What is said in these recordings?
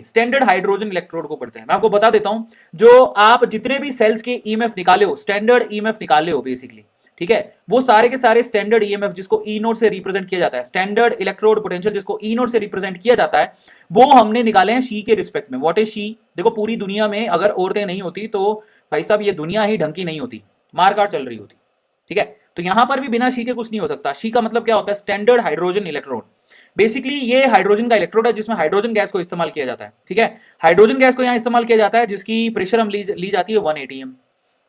Standard hydrogen electrode को पढ़ते हैं। मैं आपको बता देता हूं, जो आप जितने भी सेल्स के ईएमएफ निकाले हो, स्टैंडर्ड ईएमएफ निकाले हो बेसिकली, ठीक है, वो सारे के सारे स्टैंडर्ड ईएमएफ जिसको ई नोट से रिप्रेजेंट किया जाता है, स्टैंडर्ड इलेक्ट्रोड पोटेंशियल जिसको ई नोट से रिप्रेजेंट किया जाता है, वो हमने निकाले हैं शी के रिस्पेक्ट में। What is she? देखो पूरी दुनिया में अगर औरतें नहीं होती तो भाई साहब ये दुनिया ही ढंग की नहीं होती, मारकाट चल रही होती, ठीक है। तो यहां पर भी बिना शी के कुछ नहीं हो सकता। शी का मतलब क्या होता है? Standard hydrogen electrode. बेसिकली ये हाइड्रोजन का इलेक्ट्रोड है जिसमें हाइड्रोजन गैस को इस्तेमाल किया जाता है, ठीक है। हाइड्रोजन गैस को यहां इस्तेमाल किया जाता है जिसकी प्रेशर हम ली जाती है 1 atm।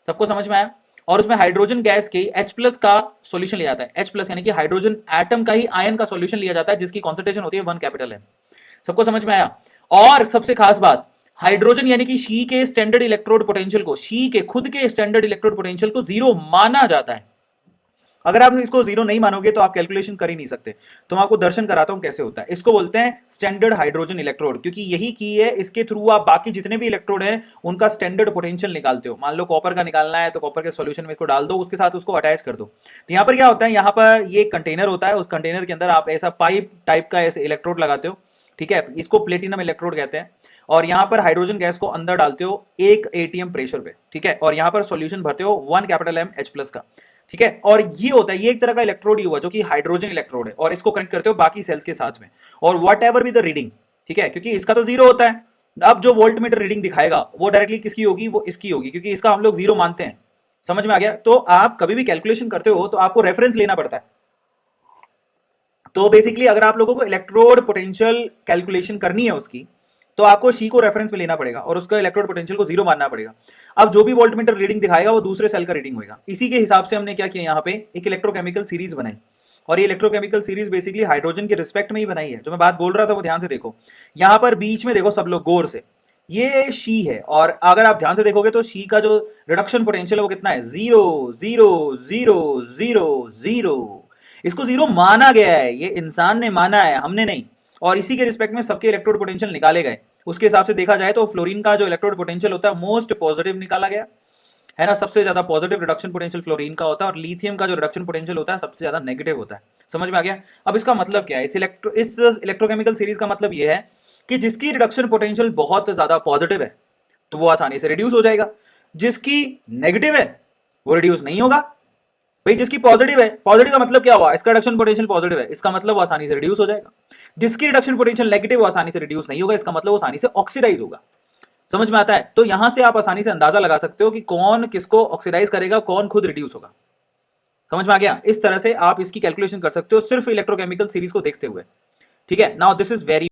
सबको समझ में आया? और उसमें हाइड्रोजन गैस के H+ का सॉल्यूशन लिया जाता है। H+ यानी कि हाइड्रोजन एटम का ही आयन का सॉल्यूशन लिया जाता है जिसकी कॉन्सेंट्रेशन होती है 1 M। सबको समझ में आया? और सबसे खास बात, हाइड्रोजन यानी कि शी के स्टैंडर्ड इलेक्ट्रोड पोटेंशियल को, शी के खुद के स्टैंडर्ड इलेक्ट्रोड पोटेंशियल को 0 माना जाता है। अगर आप इसको 0 नहीं मानोगे तो आप कैलकुलेशन कर ही नहीं सकते। तो मैं आपको दर्शन कराता हूं कैसे होता है। इसको बोलते हैं स्टैंडर्ड हाइड्रोजन इलेक्ट्रोड, क्योंकि यही की है, इसके थ्रू आप बाकी जितने भी इलेक्ट्रोड हैं उनका स्टैंडर्ड पोटेंशियल निकालते हो। मान लो कॉपर का निकालना है तो कॉपर के सॉल्यूशन में इसको डाल दो, उसके साथ उसको अटैच कर दो। तो यहाँ पर क्या होता है, यहाँ पर ये कंटेनर होता है, उस कंटेनर के अंदर आप ऐसा पाइप टाइप का ऐसे इलेक्ट्रोड लगाते हो, ठीक है, इसको प्लेटिनम इलेक्ट्रोड कहते हैं। और यहाँ पर हाइड्रोजन गैस को अंदर डालते हो 1 atm प्रेशर पे, ठीक है, और यहाँ पर सॉल्यूशन भरते हो 1 M H+ का, ठीक है। और ये होता है, ये एक तरह का इलेक्ट्रोड ही हुआ जो कि हाइड्रोजन इलेक्ट्रोड है, और इसको कनेक्ट करते हो बाकी सेल्स के साथ में, और वट एवर भी द रीडिंग, ठीक है, क्योंकि इसका तो 0 होता है। अब जो वोल्ट मीटर रीडिंग दिखाएगा वो डायरेक्टली किसकी होगी? वो इसकी होगी, क्योंकि इसका हम लोग 0 मानते हैं। समझ में आ गया? तो आप कभी भी कैलकुलेशन करते हो तो आपको रेफरेंस लेना पड़ता है। तो बेसिकली अगर आप लोगों को इलेक्ट्रोड पोटेंशियल कैलकुलेशन करनी है उसकी, तो आपको शी को रेफरेंस में लेना पड़ेगा और उसका इलेक्ट्रोड पोटेंशियल को 0 मानना पड़ेगा। अब जो भी वोल्टमीटर रीडिंग दिखाएगा वो दूसरे सेल का रीडिंग होगा। इसी के हिसाब से हमने क्या किया, यहाँ पे एक इलेक्ट्रोकेमिकल सीरीज बनाई, और ये इलेक्ट्रोकेमिकल सीरीज बेसिकली हाइड्रोजन के रिस्पेक्ट में ही बनाई है। जो मैं बात बोल रहा था वो ध्यान से देखो, यहाँ पर बीच में देखो सब लोग गौर से, ये शी है, और अगर आप ध्यान से देखोगे तो शी का जो रिडक्शन पोटेंशियल है वो कितना है? 0 0 0 0 0। इसको 0 माना गया है, ये इंसान ने माना है, हमने नहीं। और इसी के रिस्पेक्ट में सबके इलेक्ट्रोड पोटेंशियल निकाले गए। उसके हिसाब से देखा जाए तो फ्लोरीन का जो इलेक्ट्रोड पोटेंशियल होता है मोस्ट पॉजिटिव निकाला गया है ना, सबसे ज्यादा पॉजिटिव रिडक्शन पोटेंशियल फ्लोरीन का होता है, और लिथियम का जो रिडक्शन पोटेंशियल होता है सबसे ज्यादा नेगेटिव होता है। समझ में आ गया? अब इसका मतलब क्या है? इस इलेक्ट्रोकेमिकल सीरीज का मतलब यह है कि जिसकी रिडक्शन पोटेंशियल बहुत ज्यादा पॉजिटिव है तो वो आसानी से रिड्यूस हो जाएगा, जिसकी नेगेटिव है वो रिड्यूस नहीं होगा। भाई जिसकी पॉजिटिव है, पॉजिटिव का मतलब क्या हुआ? इसका रिडक्शन पोटेंशियल पॉजिटिव है, इसका मतलब वो आसानी से रिड्यूस हो जाएगा। जिसकी रिडक्शन पोटेंशियल नेगेटिव वो आसानी से रिड्यूस नहीं होगा, इसका मतलब वो आसानी से ऑक्सीडाइज होगा। समझ में आता है? तो यहां से आप आसानी से अंदाजा लगा सकते हो कि कौन किसको ऑक्सीडाइज करेगा, कौन खुद रिड्यूस होगा। समझ में आ गया? इस तरह से आप इसकी कैलकुलेशन कर सकते हो सिर्फ इलेक्ट्रोकेमिकल सीरीज को देखते हुए, ठीक है। Now this is very